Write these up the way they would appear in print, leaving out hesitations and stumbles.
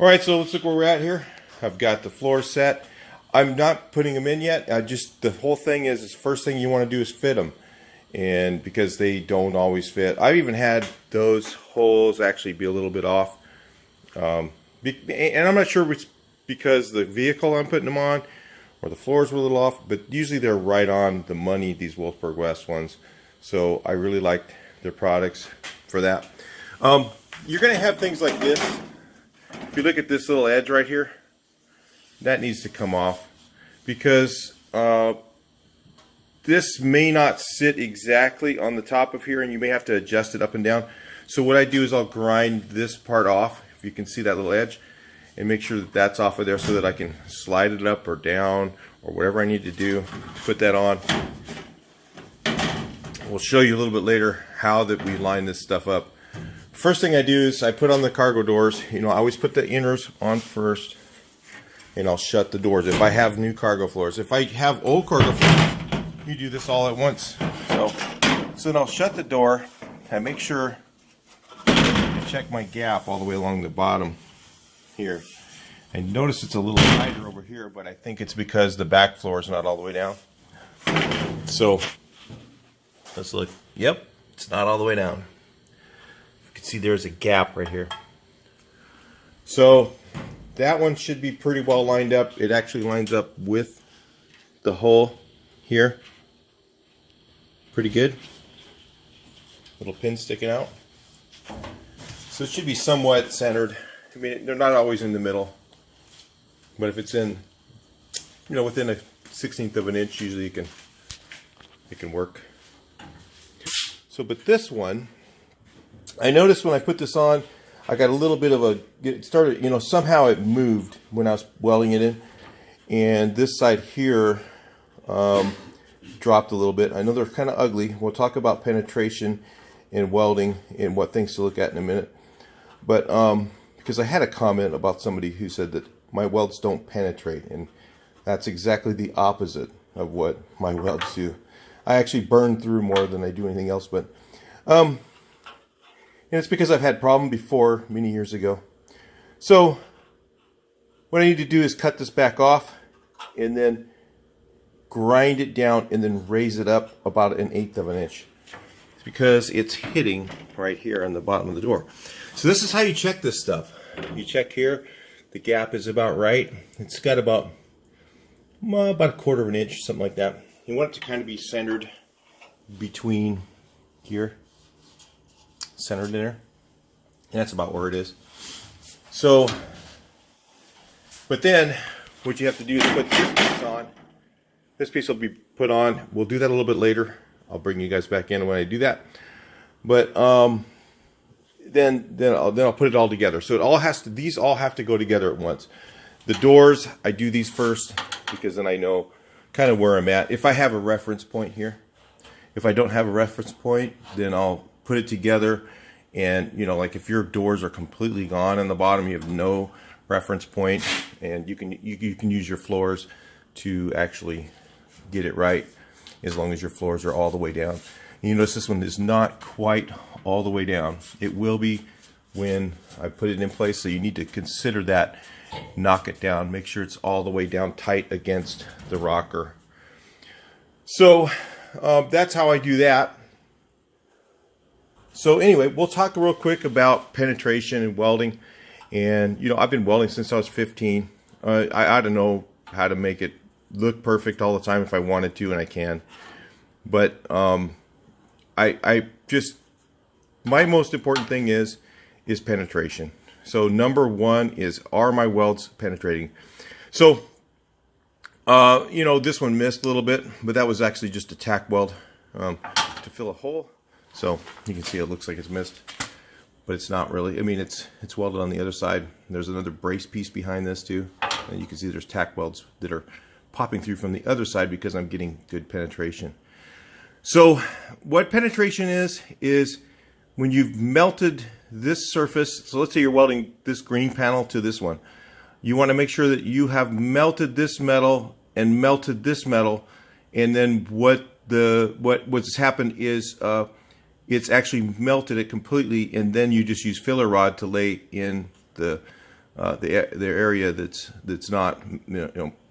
Alright, so let's look where we're at here. I've got the floors set. I'm not putting them in yet. The whole thing is the first thing you want to do is fit them. And because they don't always fit. I've even had those holes actually be a little bit off. And I'm not sure if it's because the vehicle I'm putting them on or the floors were a little off, but usually they're right on the money, these Wolfsburg West ones. So I really like their products for that. You're going to have things like this. If you look at this little edge right here, that needs to come off because this may not sit exactly on the top of here and you may have to adjust it up and down. So what I do is I'll grind this part off, if you can see that little edge, and make sure that that's off of there so that I can slide it up or down or whatever I need to do to put that on. We'll show you a little bit later how that we line this stuff up. First thing I do is I put on the cargo doors. You know, I always put the inners on first and I'll shut the doors if I have new cargo floors. If I have old cargo floors, you do this all at once. So then I'll shut the door and make sure I check my gap all the way along the bottom here. And notice it's a little tighter over here, but I think it's because the back floor is not all the way down. So let's look. Yep, it's not all the way down. You can see there's a gap right here. So that one should be pretty well lined up. It actually lines up with the hole here. Pretty good. Little pin sticking out. So it should be somewhat centered. I mean, they're not always in the middle. But if it's in, you know, within a 1/16 of an inch, usually it can work. So, but this one, I noticed when I put this on, I got a little bit of it started, you know, somehow it moved when I was welding it in. And this side here dropped a little bit. I know they're kind of ugly. We'll talk about penetration and welding and what things to look at in a minute. But because I had a comment about somebody who said that my welds don't penetrate, and that's exactly the opposite of what my welds do. I actually burn through more than I do anything else, but and it's because I've had problem before many years ago. So what I need to do is cut this back off and then grind it down and then raise it up about 1/8 of an inch because it's hitting right here on the bottom of the door. So this is how you check this stuff. You check here, the gap is about right. It's got about 1/4 of an inch, something like that. You want it to kind of be centered between here, centered in there, and that's about where it is. So, but then what you have to do is put this piece on. This piece will be put on. We'll do that a little bit later. I'll bring you guys back in when I do that. But then I'll put it all together. So these all have to go together at once. The doors, I do these first because then I know kind of where I'm at. If I have a reference point here, if I don't have a reference point, then I'll put it together. And you know, like if your doors are completely gone on the bottom, you have no reference point, and you can use your floors to actually get it right, as long as your floors are all the way down. And you notice this one is not quite all the way down. It will be when I put it in place, so you need to consider that. Knock it down, make sure it's all the way down tight against the rocker. So that's how I do that. So anyway, we'll talk real quick about penetration and welding. And you know, I've been welding since I was 15. I ought to know how to make it look perfect all the time if I wanted to, and I can. But I just, my most important thing is penetration. So number one is, are my welds penetrating? So you know, this one missed a little bit, but that was actually just a tack weld to fill a hole. So you can see it looks like it's missed, but it's not really. I mean, it's welded on the other side. There's another brace piece behind this too, and you can see there's tack welds that are popping through from the other side because I'm getting good penetration. So what penetration is when you've melted this surface. So let's say you're welding this green panel to this one. You want to make sure that you have melted this metal and melted this metal, and then what's happened is it's actually melted it completely, and then you just use filler rod to lay in the the area that's not,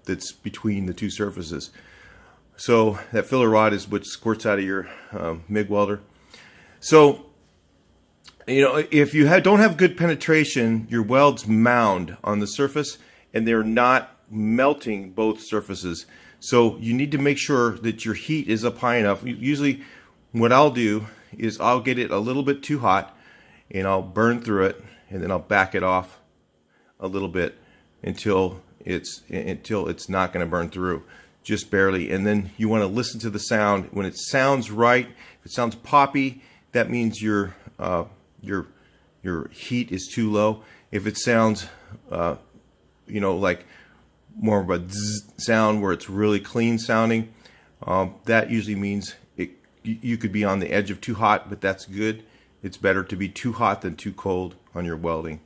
that's between the two surfaces. So that filler rod is what squirts out of your MIG welder. So, if you don't have good penetration, your welds mound on the surface and they're not melting both surfaces. So you need to make sure that your heat is up high enough. Usually what I'll do is I'll get it a little bit too hot and I'll burn through it, and then I'll back it off a little bit until it's not going to burn through, just barely. And then you want to listen to the sound. When it sounds right, if it sounds poppy, that means your heat is too low. If it sounds like more of a zzz sound where it's really clean sounding, that usually means you could be on the edge of too hot, but that's good. It's better to be too hot than too cold on your welding.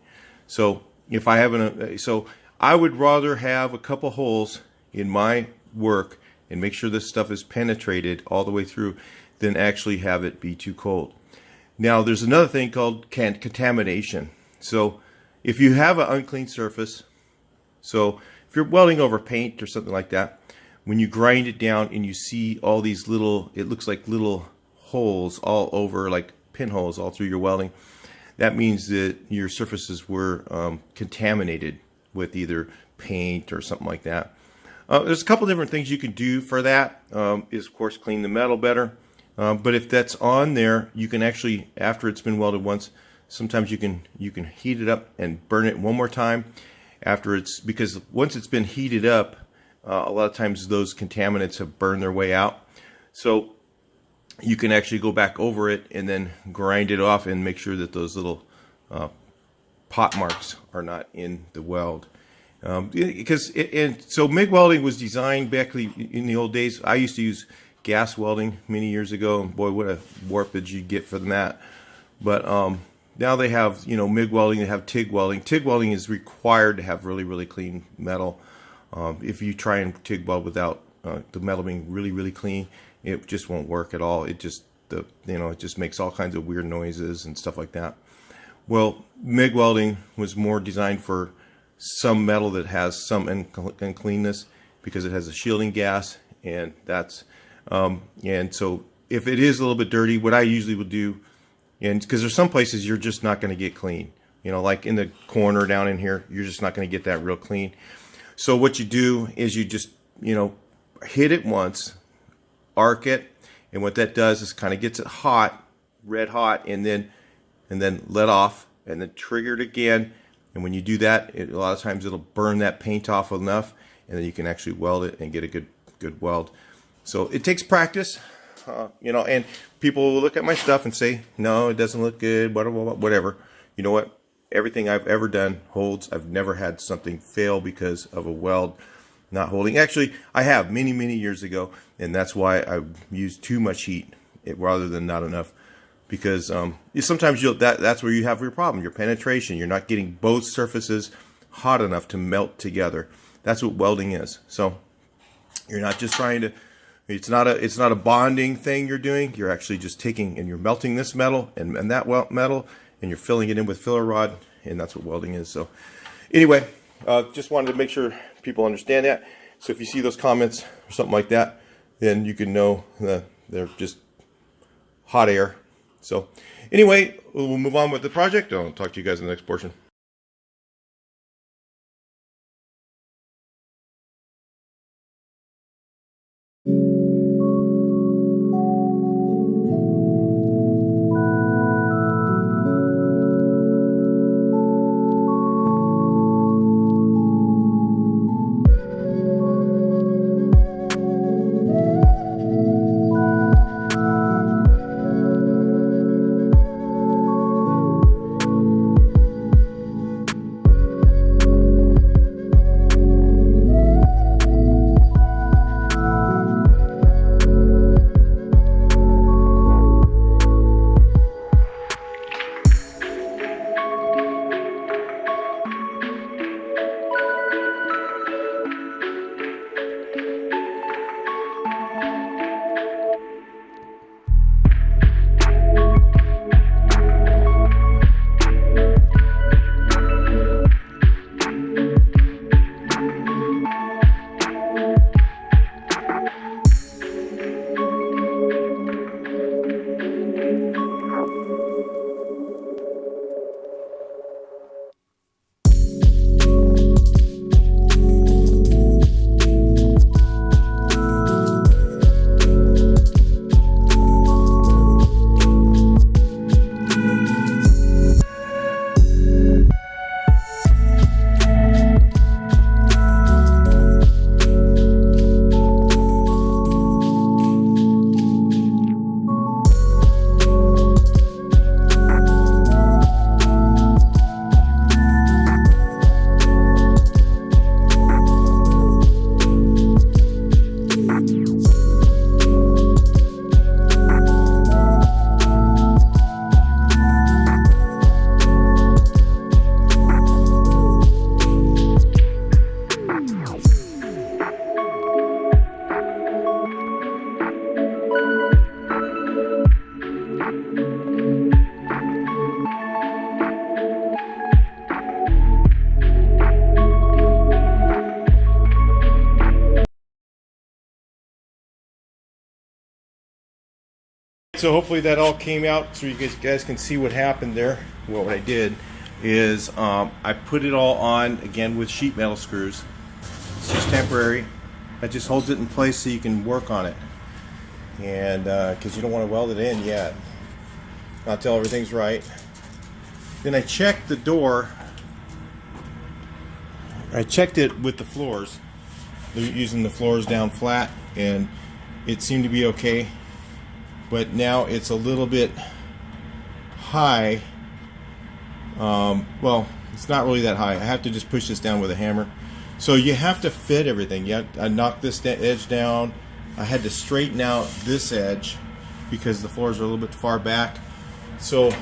So if I have so I would rather have a couple holes in my work and make sure this stuff is penetrated all the way through than actually have it be too cold. Now there's another thing called contamination. So if you have an unclean surface, so if you're welding over paint or something like that, when you grind it down and you see all these little, it looks like little holes all over, like pinholes all through your welding, that means that your surfaces were contaminated with either paint or something like that. There's a couple different things you can do for that. Is of course clean the metal better. But if that's on there, you can actually, after it's been welded once, sometimes you can heat it up and burn it one more time after because once it's been heated up, a lot of times those contaminants have burned their way out. So you can actually go back over it and then grind it off and make sure that those little pot marks are not in the weld. So MIG welding was designed back in the old days. I used to use gas welding many years ago, and boy, what a warpage you get from that. But now they have, MIG welding, they have TIG welding. TIG welding is required to have really, really clean metal. If you try and TIG weld without the metal being really, really clean, it just won't work at all. It just, it just makes all kinds of weird noises and stuff like that. Well, MIG welding was more designed for some metal that has some uncleanness because it has a shielding gas, and that's and so if it is a little bit dirty, what I usually would do, and because there's some places you're just not going to get clean, like in the corner down in here, you're just not going to get that real clean. So what you do is you just hit it once, arc it, and what that does is kind of gets it hot, red hot, and then let off, and then trigger it again. And when you do that, a lot of times it'll burn that paint off enough, and then you can actually weld it and get a good weld. So it takes practice, and people will look at my stuff and say, no, it doesn't look good, whatever. You know what? Everything I've ever done holds. I've never had something fail because of a weld not holding. Actually, I have many, many years ago, and that's why I used too much heat rather than not enough. Because sometimes that's where you have your problem, your penetration. You're not getting both surfaces hot enough to melt together. That's what welding is. So you're not just trying to, it's not a bonding thing you're doing. You're actually just taking and you're melting this metal and that metal, and you're filling it in with filler rod, and that's what welding is. So anyway, just wanted to make sure people understand that. So if you see those comments or something like that, then you can know that they're just hot air. So anyway, we'll move on with the project. I'll talk to you guys in the next portion. So hopefully that all came out so you guys can see what happened there. What I did is I put it all on again with sheet metal screws. It's just temporary. That just holds it in place so you can work on it. And because you don't want to weld it in yet, not till everything's right. Then I checked the door. I checked it with the floors, using the floors down flat, and it seemed to be okay. But now it's a little bit high. Well, it's not really that high. I have to just push this down with a hammer. So you have to fit everything. I knocked this edge down. I had to straighten out this edge because the floors are a little bit far back. So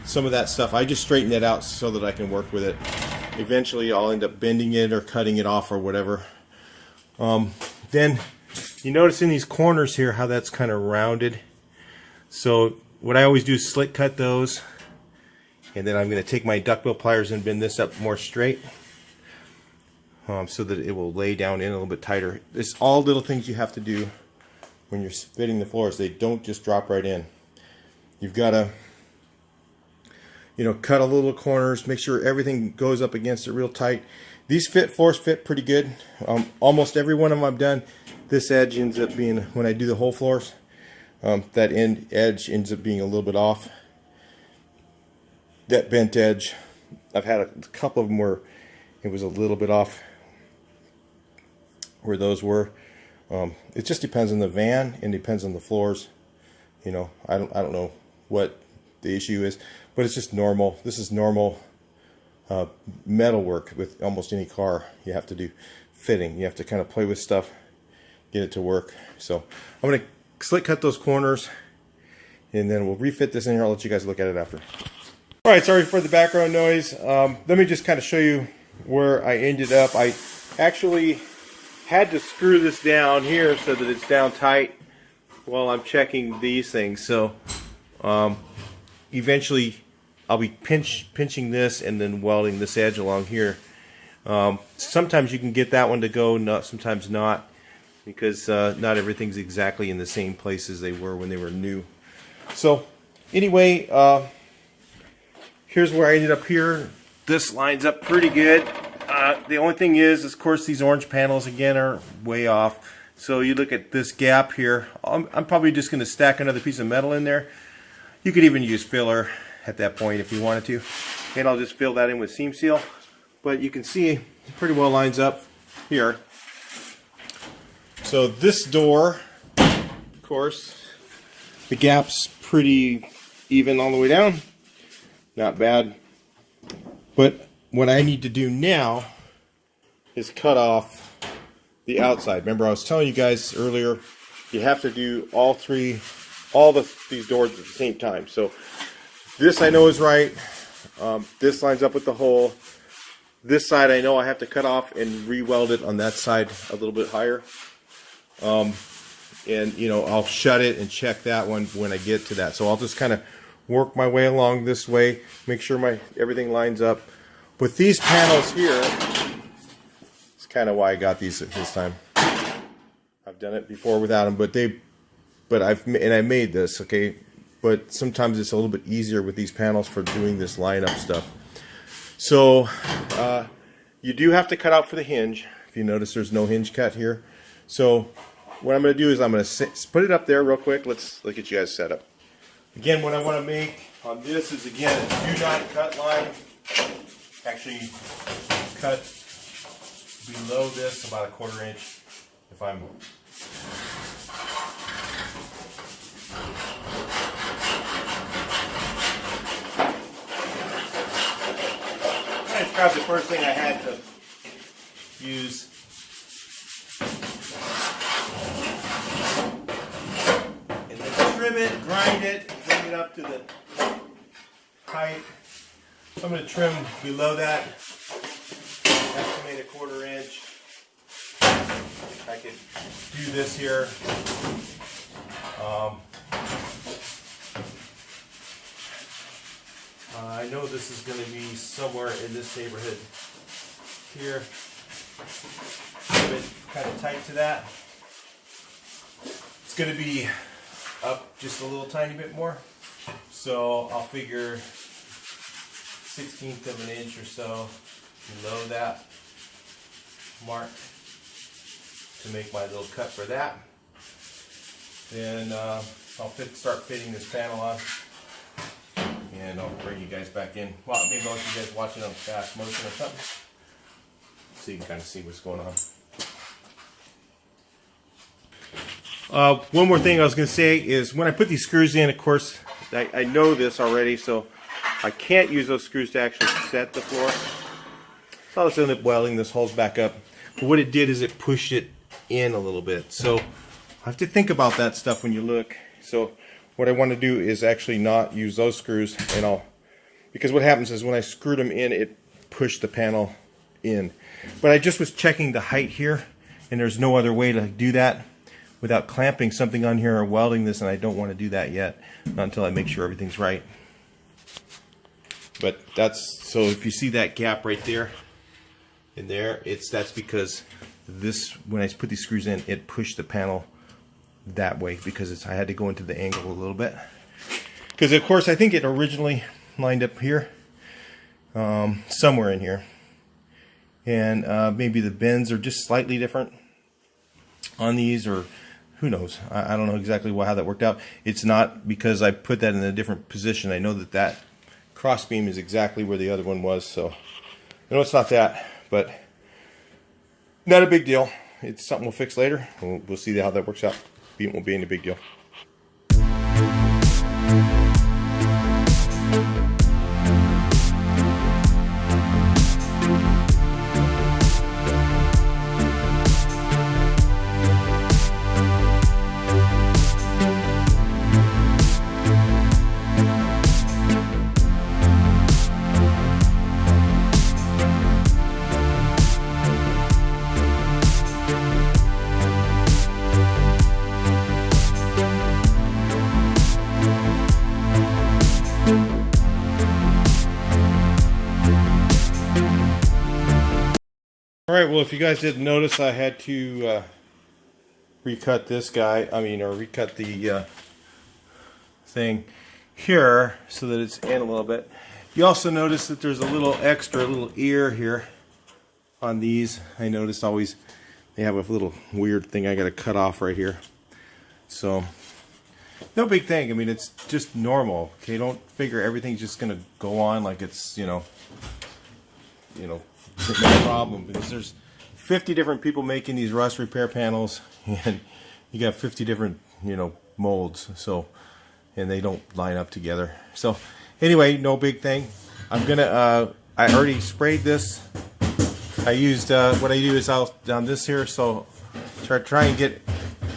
some of that stuff, I just straightened it out so that I can work with it. Eventually I'll end up bending it or cutting it off or whatever. Then you notice in these corners here how that's kind of rounded. So what I always do is slit cut those, and then I'm going to take my duckbill pliers and bend this up more straight, so that it will lay down in a little bit tighter. It's all little things you have to do when you're fitting the floors. They don't just drop right in. You've got to, cut a little corners, make sure everything goes up against it real tight. These floors fit pretty good. Almost every one of them I've done. This edge ends up being, when I do the whole floors, that end edge ends up being a little bit off. That bent edge, I've had a couple of them where it was a little bit off where those were. It just depends on the van and depends on the floors. I don't know what the issue is, but it's just normal. This is normal metal work with almost any car. You have to do fitting. You have to kind of play with stuff, get it to work. So I'm going to slit cut those corners, and then we'll refit this in here. I'll let you guys look at it after. All right, sorry for the background noise. Let me just kind of show you where I ended up. I actually had to screw this down here so that it's down tight while I'm checking these things. So eventually I'll be pinching this and then welding this edge along here. Sometimes you can get that one to go, sometimes not, because not everything's exactly in the same place as they were when they were new. So anyway, here's where I ended up here. This lines up pretty good. The only thing is, of course, these orange panels again are way off. So you look at this gap here. I'm probably just going to stack another piece of metal in there. You could even use filler at that point if you wanted to. And I'll just fill that in with seam seal. But you can see it pretty well lines up here. So this door, of course, the gap's pretty even all the way down. Not bad. But what I need to do now is cut off the outside. Remember, I was telling you guys earlier, you have to do these doors at the same time. So this I know is right. This lines up with the hole. This side I know I have to cut off and re-weld it on that side a little bit higher. And I'll shut it and check that one when I get to that. So I'll just kind of work my way along this way, make sure everything lines up. With these panels here, it's kind of why I got these this time. I've done it before without them, but I made this, okay. But sometimes it's a little bit easier with these panels for doing this line up stuff. So you do have to cut out for the hinge. If you notice, there's no hinge cut here. So what I'm going to do is I'm going to put it up there real quick. Let's look at you guys set up. Again, what I want to make on this is, again, a do not cut line. Actually, cut below this about a 1/4 inch if I'm I grabbed the first thing I had to use. And then trim it, grind it, bring it up to the height. So I'm going to trim below that, estimate a 1/4 inch. I could do this here. I know this is going to be somewhere in this neighborhood here. A bit kind of tight to that. It's going to be up just a little tiny bit more. So I'll figure 1/16 of an inch or so below that mark to make my little cut for that. Then I'll start fitting this panel on, and I'll bring you guys back in. Well, maybe I'll let you guys watch it on fast motion or something, so you can kind of see what's going on. One more thing I was going to say is when I put these screws in, of course, I know this already, so I can't use those screws to actually set the floor. So I'll just end up welding this holes back up. But what it did is it pushed it in a little bit. So I have to think about that stuff when you look. So what I want to do is actually not use those screws, and because what happens is when I screwed them in, it pushed the panel in. But I just was checking the height here, and there's no other way to do that without clamping something on here or welding this, and I don't want to do that yet, not until I make sure everything's right. But so if you see that gap right there and there, that's because when I put these screws in, it pushed the panel that way, because I had to go into the angle a little bit. Because of course I think it originally lined up here, somewhere in here, and maybe the bends are just slightly different on these, or who knows. I don't know exactly how that worked out. It's not because I put that in a different position. I know that cross beam is exactly where the other one was, so I know it's not that, but not a big deal. It's something we'll fix later. We'll see how that works out. It won't be any big deal. Alright, well, if you guys didn't notice, I had to recut this guy, or recut the thing here so that it's in a little bit. You also notice that there's a little ear here on these. I noticed always they have a little weird thing I got to cut off right here. So, no big thing. I mean, it's just normal. Okay, don't figure everything's just going to go on like it's, no problem, because there's 50 different people making these rust repair panels, and you got 50 different molds, so, and they don't line up together. So anyway, no big thing. I'm gonna I already sprayed this. I used what I do is I'll down this here, so try and get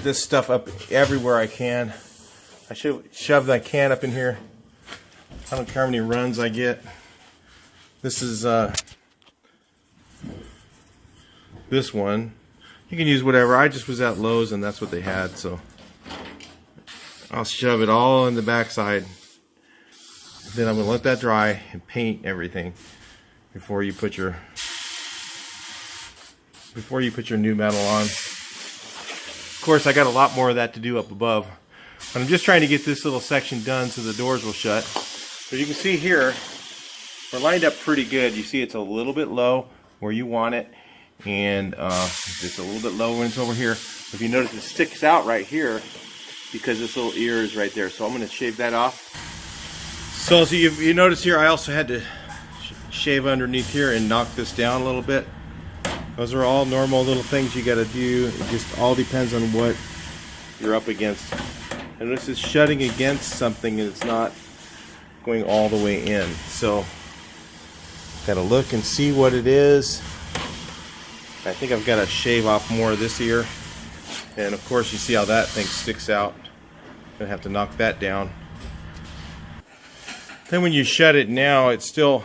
this stuff up everywhere I can. I should shove that can up in here. I don't care how many runs I get. This is this one. You can use whatever. I just was at Lowe's and that's what they had, so I'll shove it all in the backside. Then I'm going to let that dry and paint everything before you put your new metal on. Of course, I got a lot more of that to do up above, but I'm just trying to get this little section done so the doors will shut. But you can see here, we're lined up pretty good. You see it's a little bit low where you want it, and just a little bit low when it's over here. If you notice, it sticks out right here because this little ear is right there. So I'm going to shave that off. So as you notice here, I also had to shave underneath here and knock this down a little bit. Those are all normal little things you got to do. It just all depends on what you're up against. And this is shutting against something, and it's not going all the way in. So got to look and see what it is. I think I've got to shave off more of this ear, and of course you see how that thing sticks out. I'm gonna have to knock that down. Then when you shut it now, you still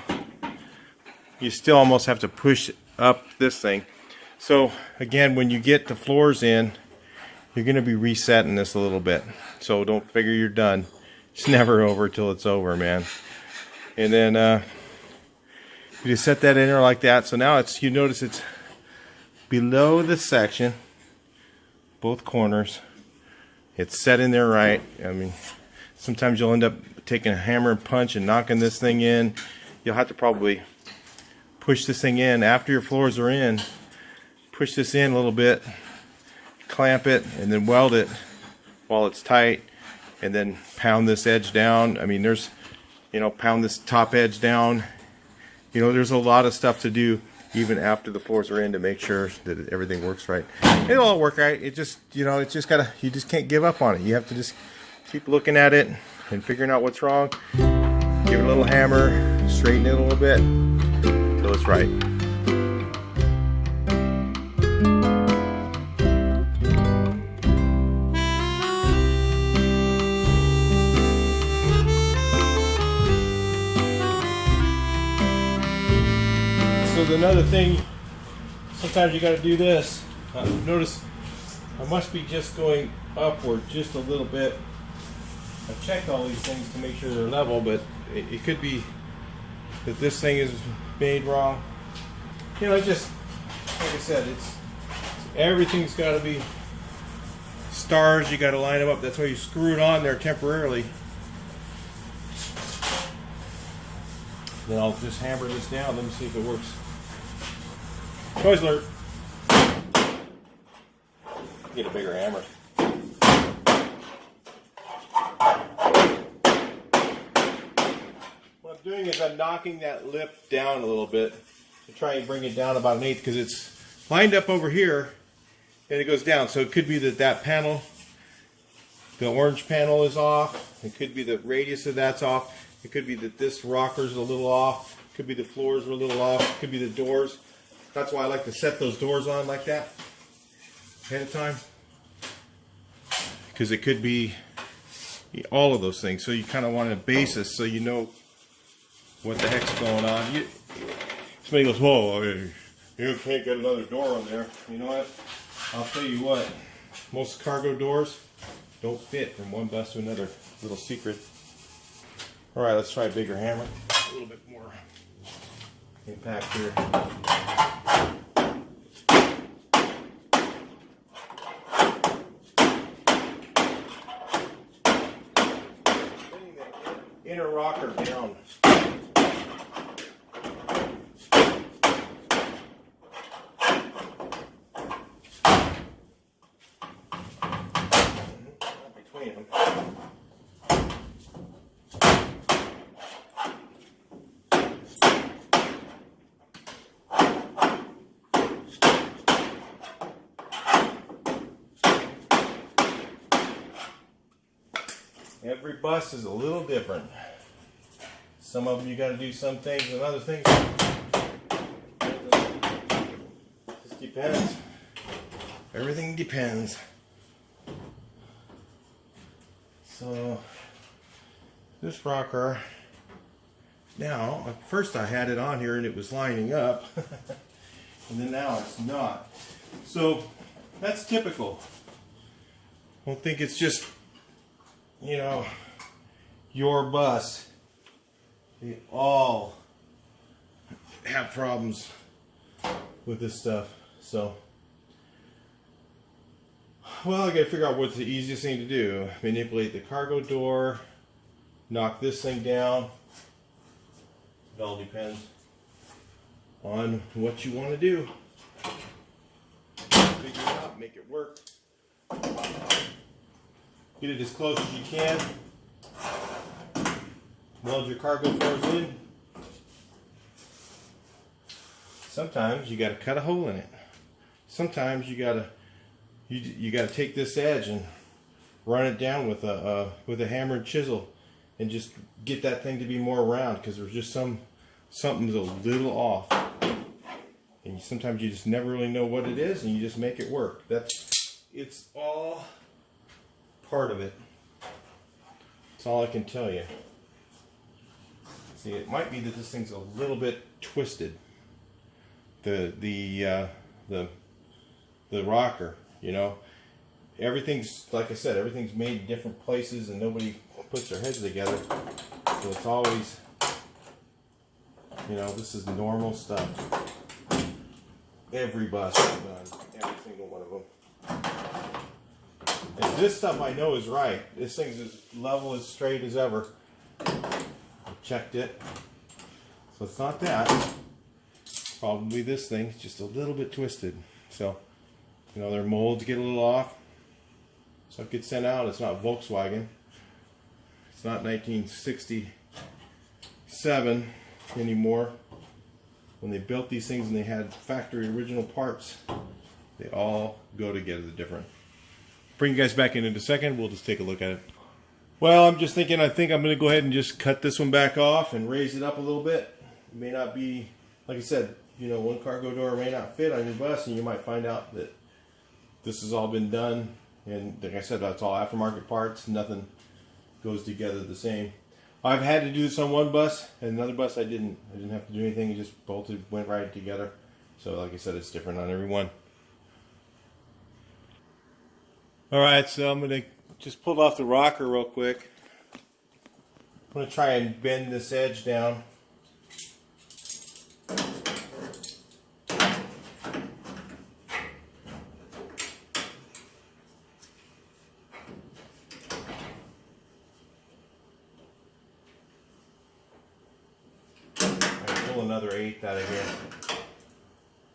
almost have to push up this thing. So again, when you get the floors in, you're going to be resetting this a little bit. So don't figure you're done. It's never over till it's over, man. And then you just set that in there like that. So now you notice it's below the section, both corners, It's set in there right. I mean, sometimes you'll end up taking a hammer and punch and knocking this thing in. You'll have to probably push this thing in after your floors are in. Push this in a little bit, clamp it, and then weld it while it's tight, and then pound this edge down. I mean, there's, you know, pound this top edge down. You know, there's a lot of stuff to do even after the floors are in to make sure that everything works right. It'll all work right. It just, you know, it's just gotta, you just can't give up on it. You have to just keep looking at it and figuring out what's wrong. Give it a little hammer, straighten it a little bit until it's right. So another thing, sometimes you got to do this. Notice I must be just going upward just a little bit. I've checked all these things to make sure they're level, but it could be that this thing is made wrong. You know, just like I said, everything's got to be stars. You got to line them up. That's why you screw it on there temporarily. Then I'll just hammer this down. Let me see if it works. Noise alert. Get a bigger hammer. What I'm doing is I'm knocking that lip down a little bit to try and bring it down about an eighth, because it's lined up over here and it goes down. So it could be that that panel, the orange panel, is off. It could be the radius of that's off. It could be that this rocker's a little off. It could be the floors are a little off. It could be the doors. That's why I like to set those doors on like that ahead of time, because it could be all of those things. So you kind of want a basis so you know what the heck's going on. Somebody goes, whoa, you can't get another door on there. You know what? I'll tell you what, most cargo doors don't fit from one bus to another. Little secret. All right, let's try a bigger hammer. A little bit more impact here. Bringing the inner rocker down. Between them. Every bus is a little different. Some of them you got to do some things and other things. Just depends. Everything depends. So this rocker, now at first I had it on here and it was lining up, and then now it's not. So that's typical. I don't think it's just, you know, your bus. They all have problems with this stuff. So, well, I gotta figure out what's the easiest thing to do. Manipulate the cargo door, knock this thing down. It all depends on what you want to do. Figure it out, make it work. Get it as close as you can. Weld your cargo floors in. Sometimes you got to cut a hole in it. Sometimes you got to take this edge and run it down with a hammer and chisel, and just get that thing to be more round, because there's just something's a little off. And sometimes you just never really know what it is, and you just make it work. It's all part of it. That's all I can tell you. See, it might be that this thing's a little bit twisted. The rocker, you know. Everything's, like I said, everything's made in different places and nobody puts their heads together. So it's always, you know, this is normal stuff. Every bus is done, every single one of them. It's this stuff I know is right. This thing's as level, as straight as ever. I checked it. So it's not that. Probably this thing. It's just a little bit twisted. So, you know, their molds get a little off. Stuff gets sent out. It's not Volkswagen. It's not 1967 anymore. When they built these things and they had factory original parts, they all go together different. Bring you guys back in a second. We'll just take a look at it. Well, I'm just thinking, I think I'm going to go ahead and just cut this one back off and raise it up a little bit. It may not be, like I said, you know, one cargo door may not fit on your bus, and you might find out that this has all been done. And like I said, that's all aftermarket parts. Nothing goes together the same. I've had to do this on one bus, and another bus I didn't. I didn't have to do anything. It just bolted, went right together. So like I said, it's different on every one. Alright, so I'm going to just pull off the rocker real quick. I'm going to try and bend this edge down. Another 1/8 out of here.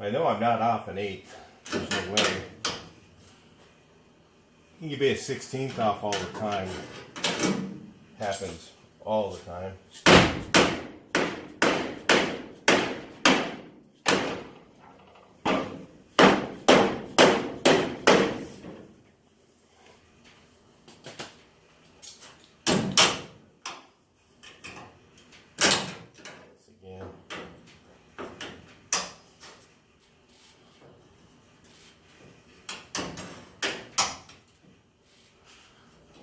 I know I'm not off an 1/8. There's no way. You can be a 16th off all the time. Happens all the time.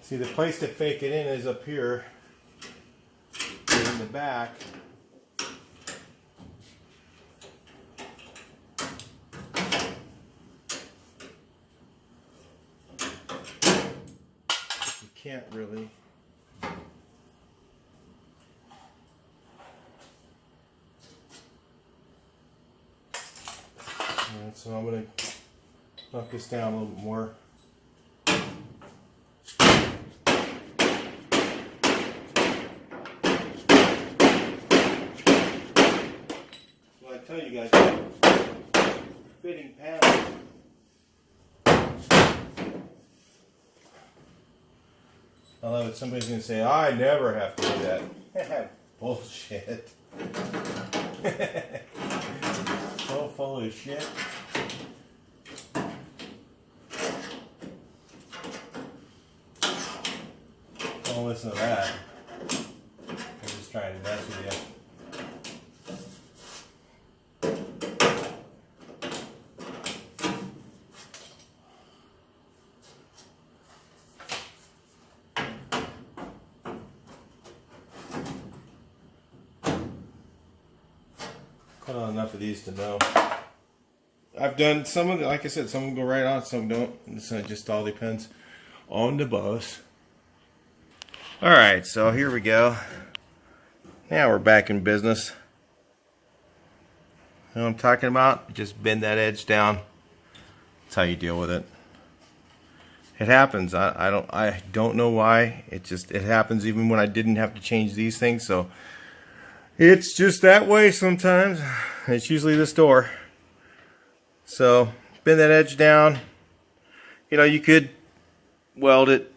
See, the place to fake it in is up here in the back. You can't really. Alright, so I'm going to knock this down a little bit more. Tell you guys, fitting panels. Although somebody's going to say, I never have to do that. Bullshit. So full of shit. Don't listen to that. I'm just trying to mess with you. Cut on enough of these to know. I've done some of them, like I said, some of them go right on, some don't. It just all depends on the bus. Alright, so here we go. Now we're back in business. You know what I'm talking about? Just bend that edge down. That's how you deal with it. It happens. I don't know why. It happens even when I didn't have to change these things, so it's just that way sometimes. It's usually this door. So bend that edge down. You know, you could weld it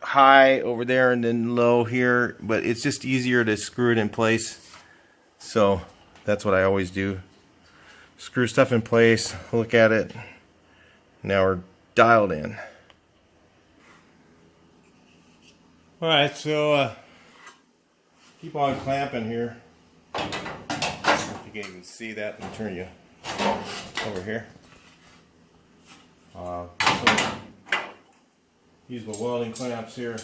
high over there and then low here, but it's just easier to screw it in place. So that's what I always do. Screw stuff in place, look at it. Now we're dialed in. Alright, so keep on clamping here. If you can even see that, let me turn you over here. So use my welding clamps here.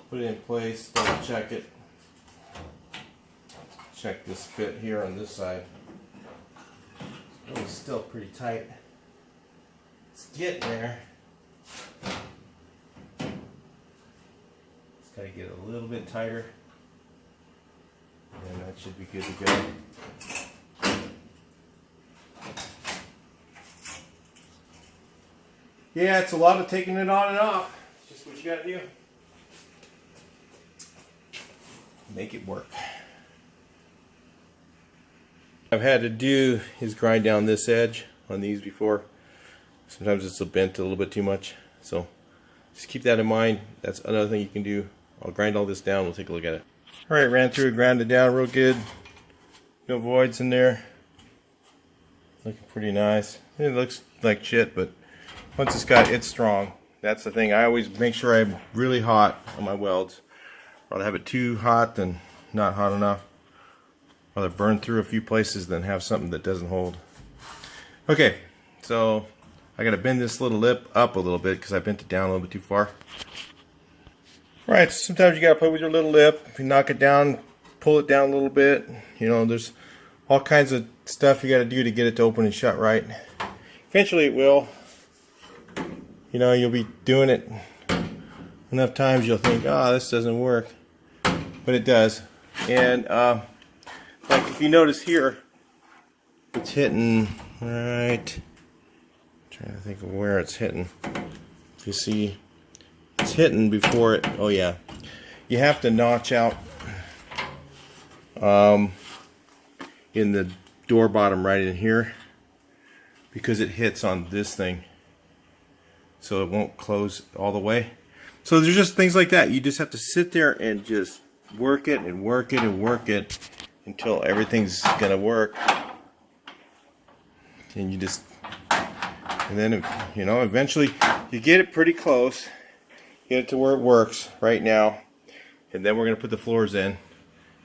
Put it in place, double check it. Check this fit here on this side. It's still pretty tight. It's getting there. It's got to get a little bit tighter. And that should be good to go. Yeah, it's a lot of taking it on and off. It's just what you gotta do. Make it work. I've had to do is grind down this edge on these before. Sometimes it's bent a little bit too much, so just keep that in mind. That's another thing you can do. I'll grind all this down. We'll take a look at it. All right, ran through, ground it down real good. No voids in there. Looking pretty nice. It looks like shit, but once it's strong. That's the thing. I always make sure I'm really hot on my welds. Rather have it too hot than not hot enough. Rather burn through a few places than have something that doesn't hold. Okay, so I gotta bend this little lip up a little bit because I bent it down a little bit too far. Right, so sometimes you gotta play with your little lip. If you knock it down, pull it down a little bit. You know, there's all kinds of stuff you gotta do to get it to open and shut right. Eventually it will. You know, you'll be doing it enough times you'll think, oh, this doesn't work. But it does. And like if you notice here, it's hitting right. Trying to think of where it's hitting. You see, it's hitting before it. Oh yeah, you have to notch out in the door bottom right in here because it hits on this thing, so it won't close all the way. So there's just things like that. You just have to sit there and just work it and work it and work it until everything's gonna work. And you just, and then, you know, eventually you get it pretty close, get it to where it works right now, and then we're gonna put the floors in,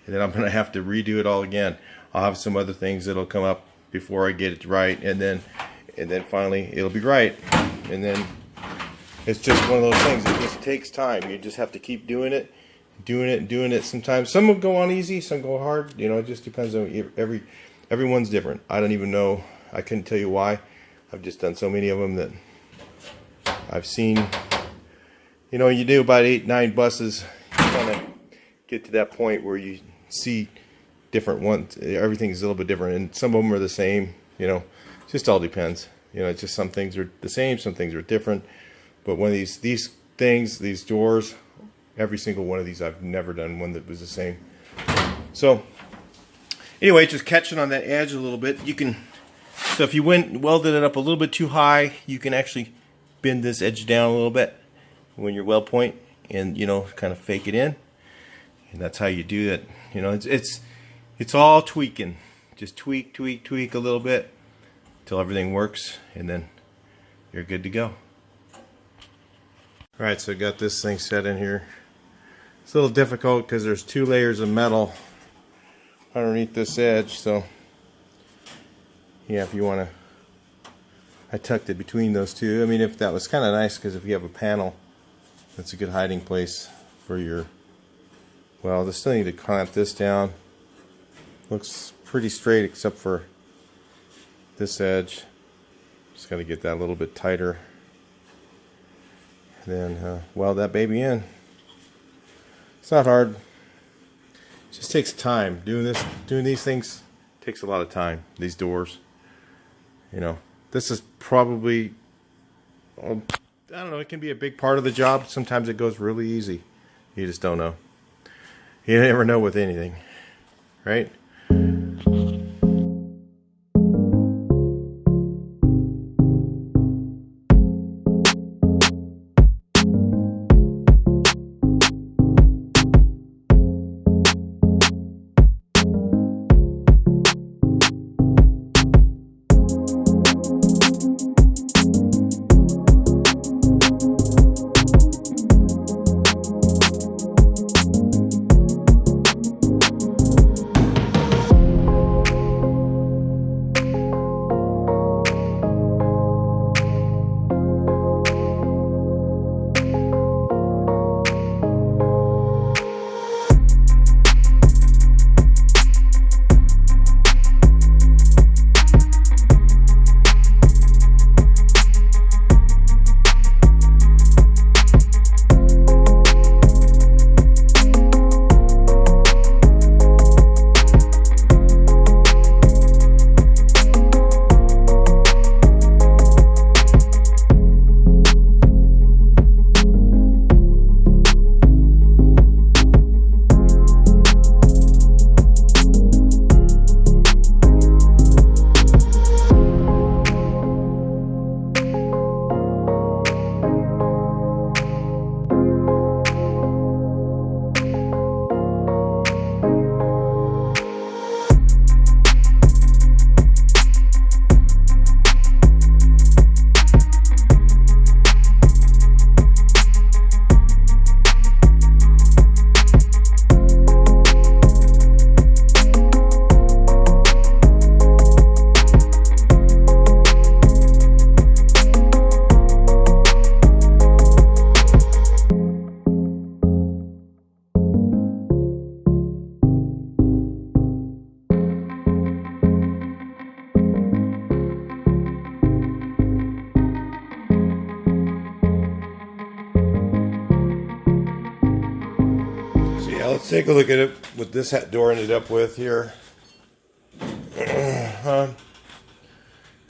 and then I'm gonna have to redo it all again. I'll have some other things that'll come up before I get it right, and then finally it'll be right. And then it's just one of those things. It just takes time. You just have to keep doing it, doing it. Sometimes some will go on easy, some go hard. You know, it just depends on everyone's different. I don't even know. I couldn't tell you why. I've just done so many of them that I've seen. You know, you do about 8-9 buses, you kind of get to that point where you see different ones. Everything's a little bit different, and some of them are the same. You know, it just all depends. You know, it's just some things are the same, some things are different. But one of these things, these doors, every single one of these, I've never done one that was the same. So anyway, just catching on that edge a little bit. You can, so if you welded it up a little bit too high, you can actually bend this edge down a little bit when your weld point, and you know, kind of fake it in. And that's how you do it. You know, it's all tweaking. Just tweak a little bit until everything works, and then you're good to go. Alright, so I got this thing set in here. It's a little difficult because there's 2 layers of metal underneath this edge, so yeah, if you want to, I tucked it between those two. I mean, if that was kind of nice, because if you have a panel, that's a good hiding place for your, well, I still need to clamp this down. Looks pretty straight except for this edge. Just got to get that a little bit tighter. Then weld that baby in. It's not hard. It just takes time. Doing these things takes a lot of time. These doors, you know, this is probably, I don't know, it can be a big part of the job. Sometimes it goes really easy. You just don't know. You never know with anything, right? take a look at it, what this door ended up with here. I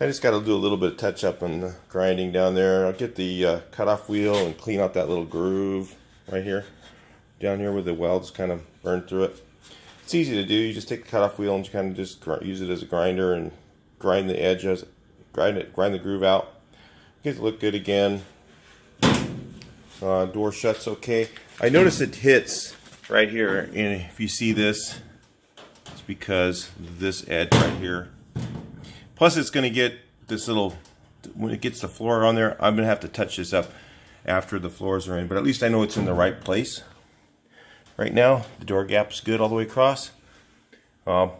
just got to do a little bit of touch up on the grinding down there. I'll get the cutoff wheel and clean out that little groove right here, down here where the welds kind of burned through it. It's easy to do. You just take the cutoff wheel and you kind of just use it as a grinder and grind the edge, grind the groove out. Get it to look good again. Door shuts okay. I notice it hits right here, and if you see this, it's because this edge right here. Plus, it's going to get this little, when it gets the floor on there, I'm going to have to touch this up after the floors are in, but at least I know it's in the right place. Right now, the door gap's good all the way across.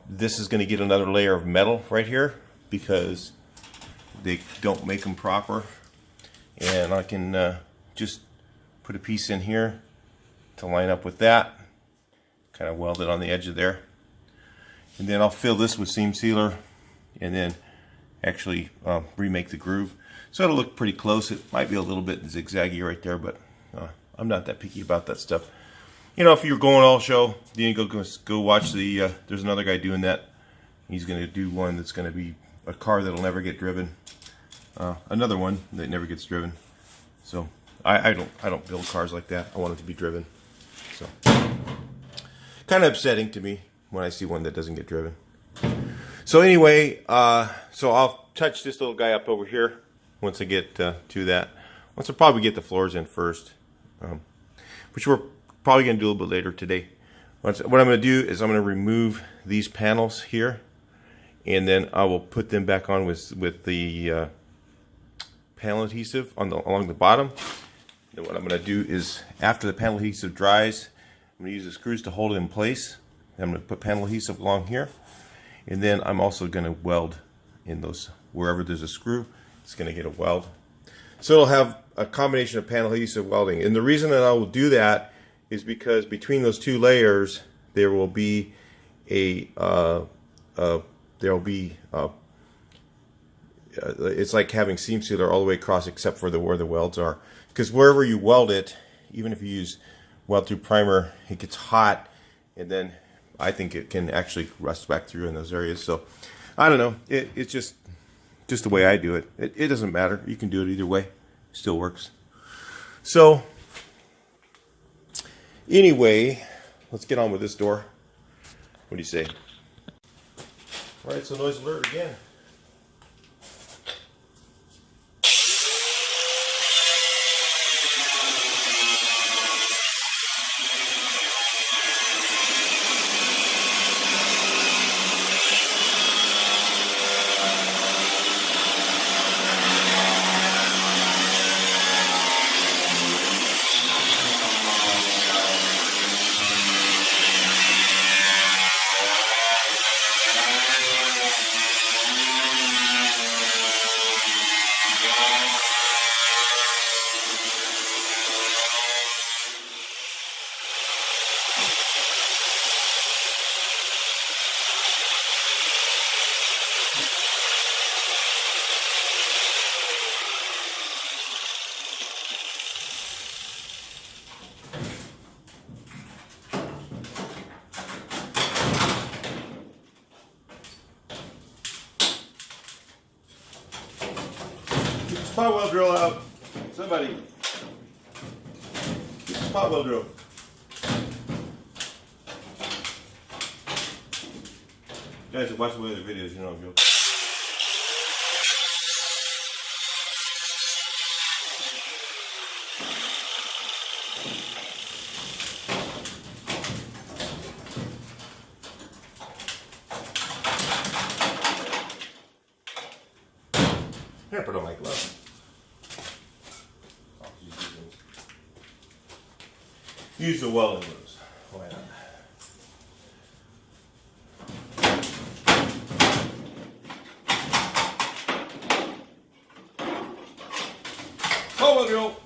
This is going to get another layer of metal right here because they don't make them proper. And I can just put a piece in here to line up with that. Kind of weld it on the edge of there. And then I'll fill this with seam sealer and then actually remake the groove. So it'll look pretty close. It might be a little bit zigzaggy right there, but I'm not that picky about that stuff. You know, if you're going all show, then you go watch the, there's another guy doing that. He's going to do one that's going to be a car that'll never get driven. Another one that never gets driven. So I don't build cars like that. I want it to be driven. So kind of upsetting to me when I see one that doesn't get driven. So anyway, so I'll touch this little guy up over here once I get to that. Once I'll probably get the floors in first, which we're probably going to do a little bit later today. What I'm going to do is I'm going to remove these panels here, and then I will put them back on with the panel adhesive on along the bottom. And what I'm going to do is, after the panel adhesive dries, I'm going to use the screws to hold it in place. I'm going to put panel adhesive along here, and then I'm also going to weld in those, wherever there's a screw, it's going to get a weld. So it'll have a combination of panel adhesive welding. And the reason that I will do that is because between those two layers there will be it's like having seam sealer all the way across except for where the welds are. Because wherever you weld it, even if you use weld through primer, it gets hot, and then I think it can actually rust back through in those areas. So I don't know. It's just the way I do it. It doesn't matter. You can do it either way. It still works. So anyway, let's get on with this door. What do you say? All right, so noise alert again. Spot weld drill out. Somebody. Get the spot weld drill. Guys that watch the other videos, you know I'm joking. Here, put on my glove. Use the welding gloves. Why not? Oh, drill.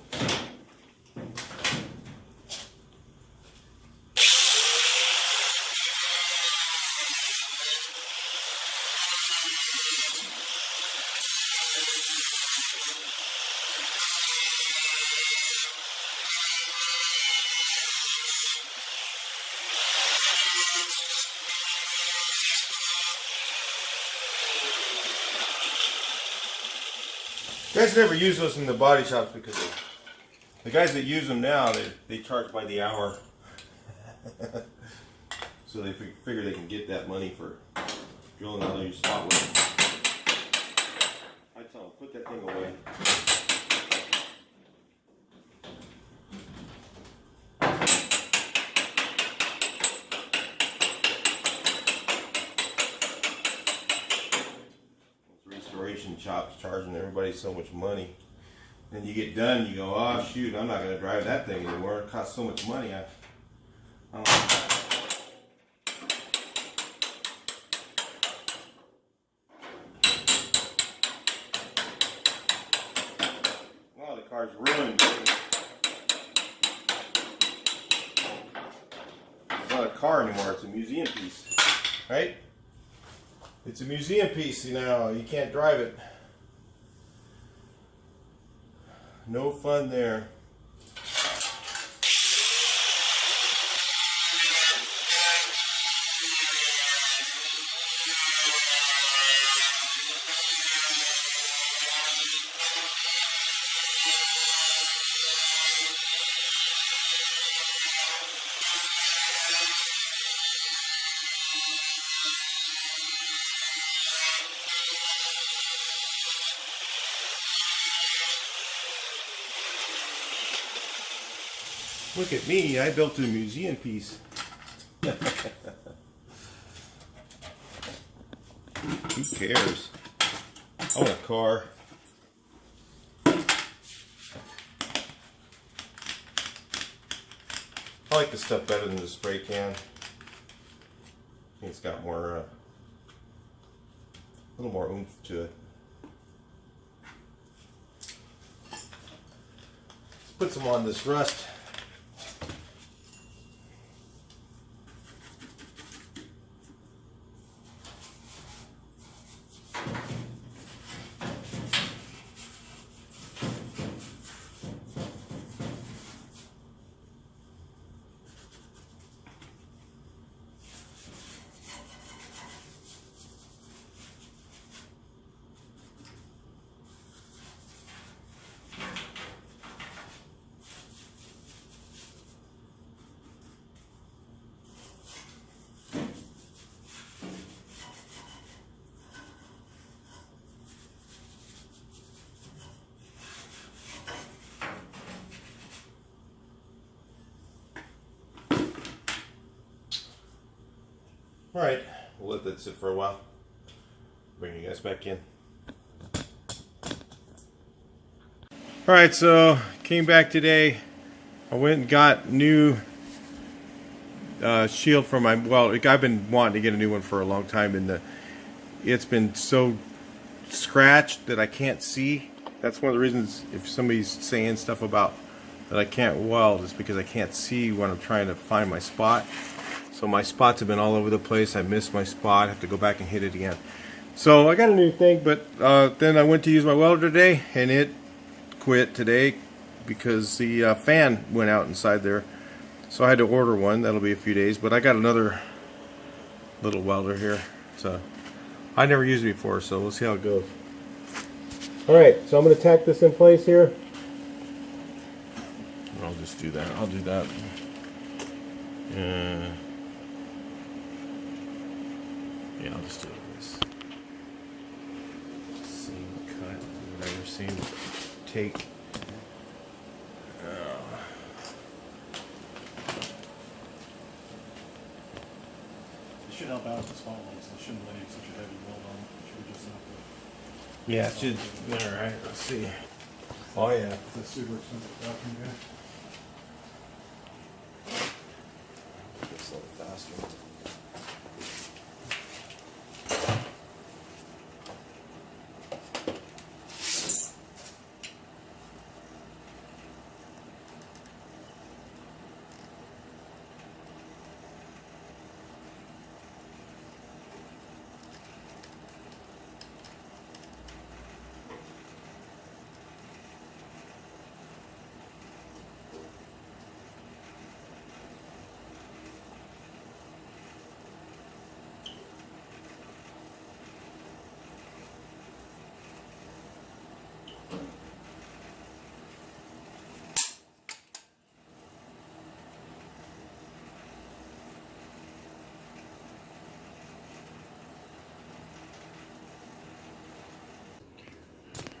Guys never use those in the body shops because the guys that use them now, they charge by the hour. So they figure they can get that money for drilling out of your spot with it. I tell them, put that thing away. Restoration shops charging everybody so much money. Then you get done, you go, oh shoot, I'm not going to drive that thing anymore. It costs so much money. I don't like that. Well, the car's ruined. It's not a car anymore, it's a museum piece. Right? It's a museum piece, you know, you can't drive it. No fun there. Look at me, I built a museum piece. Who cares? I want a car. I like this stuff better than the spray can. I think it's got more, a little more oomph to it. Let's put some on this rust. Alright, we'll let that sit for a while. Bring you guys back in. Alright, so came back today. I went and got new shield for my, well, I've been wanting to get a new one for a long time, and it's been so scratched that I can't see. That's one of the reasons if somebody's saying stuff about that I can't weld is because I can't see when I'm trying to find my spot. So my spots have been all over the place. I missed my spot. I have to go back and hit it again. So I got a new thing, but then I went to use my welder today, and it quit today because the fan went out inside there. So I had to order one. That'll be a few days. But I got another little welder here. So I never used it before, so we'll see how it goes. Alright, so I'm going to tack this in place here. I'll just do that. I'll do that. Yeah, I'll just do this. Same cut, whatever, same take. It should help out with the small ones. It shouldn't lay such a heavy weld on it. It should just have to. Yeah, it should. Alright, let's see. Oh, yeah. It's a super expensive vacuum guy. It's a little faster.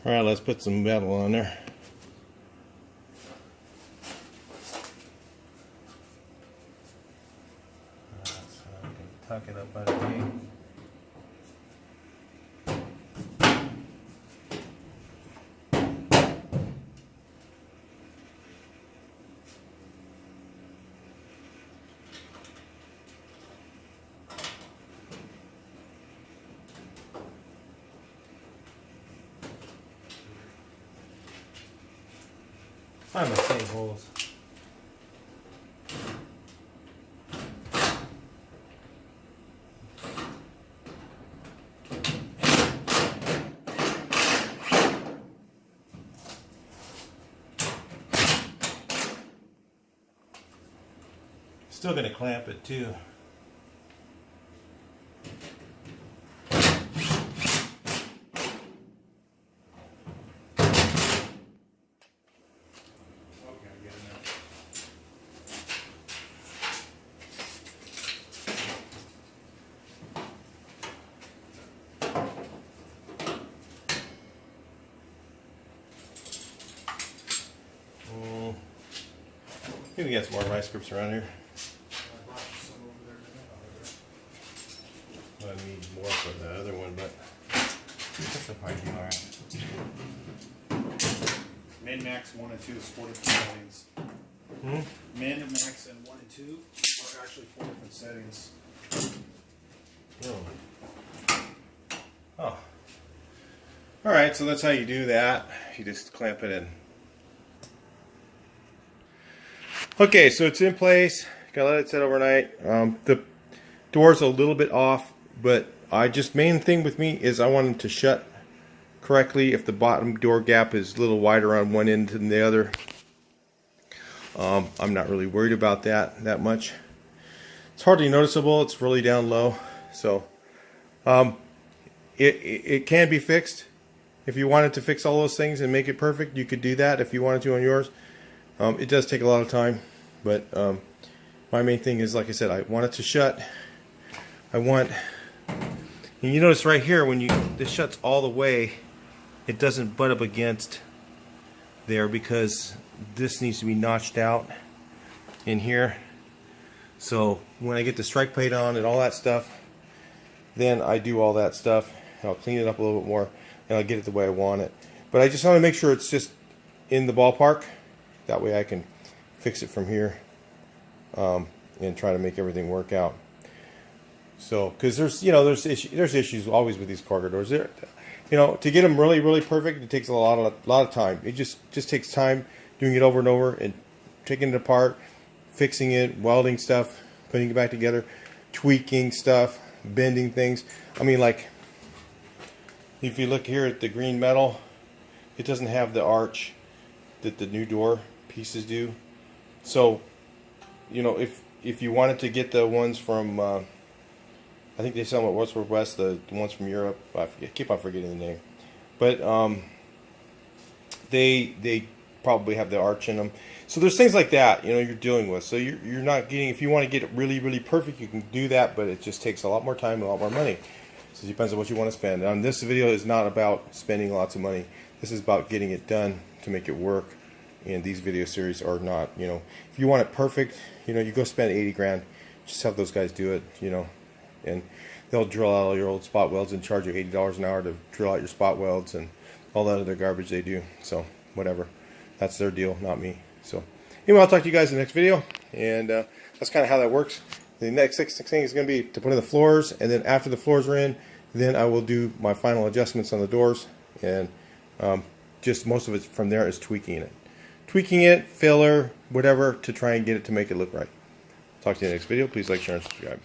Alright, let's put some metal on there. So I can tuck it up underneath. Find my same holes. Still gonna clamp it too. Maybe get some more vice grips around here. I need more for the other one, but this will probably be alright. Min, max, 1 and 2 is 4 different settings. Min, max, and 1 and 2 are actually 4 different settings. Oh. Alright, so that's how you do that. You just clamp it in. Okay, so it's in place. Gotta let it sit overnight. The door's a little bit off, but main thing with me is I want them to shut correctly. If the bottom door gap is a little wider on one end than the other, I'm not really worried about that much. It's hardly noticeable. It's really down low, so it can be fixed. If you wanted to fix all those things and make it perfect, you could do that if you wanted to on yours. It does take a lot of time, but my main thing is, like I said, I want it to shut. And you notice right here, when this shuts all the way, it doesn't butt up against there because this needs to be notched out in here. So when I get the strike plate on and all that stuff, then I do all that stuff. And I'll clean it up a little bit more, and I'll get it the way I want it. But I just want to make sure it's just in the ballpark. That way I can fix it from here and try to make everything work out. So, because there's issues always with these corridor doors. To get them really perfect, it takes a lot of time. It just takes time doing it over and over and taking it apart, fixing it, welding stuff, putting it back together, tweaking stuff, bending things. I mean, like, if you look here at the green metal, it doesn't have the arch that the new door pieces do. So, if you wanted to get the ones from, I think they sell them at Westward West, the ones from Europe. I keep on forgetting the name, but they probably have the arch in them. So there's things like that, you're dealing with. So you're not getting. If you want to get it really perfect, you can do that, but it just takes a lot more time and a lot more money. So it depends on what you want to spend. This video is not about spending lots of money. This is about getting it done to make it work. And these video series are not, if you want it perfect, you go spend 80 grand. Just have those guys do it, and they'll drill out all your old spot welds and charge you $80 an hour to drill out your spot welds and all that other garbage they do. So whatever, that's their deal, not me. So anyway, I'll talk to you guys in the next video, and that's kind of how that works. The next thing is going to be to put in the floors, and then after the floors are in, then I will do my final adjustments on the doors, and just most of it from there is tweaking it, filler, whatever, to try and get it to make it look right. Talk to you in the next video. Please like, share, and subscribe.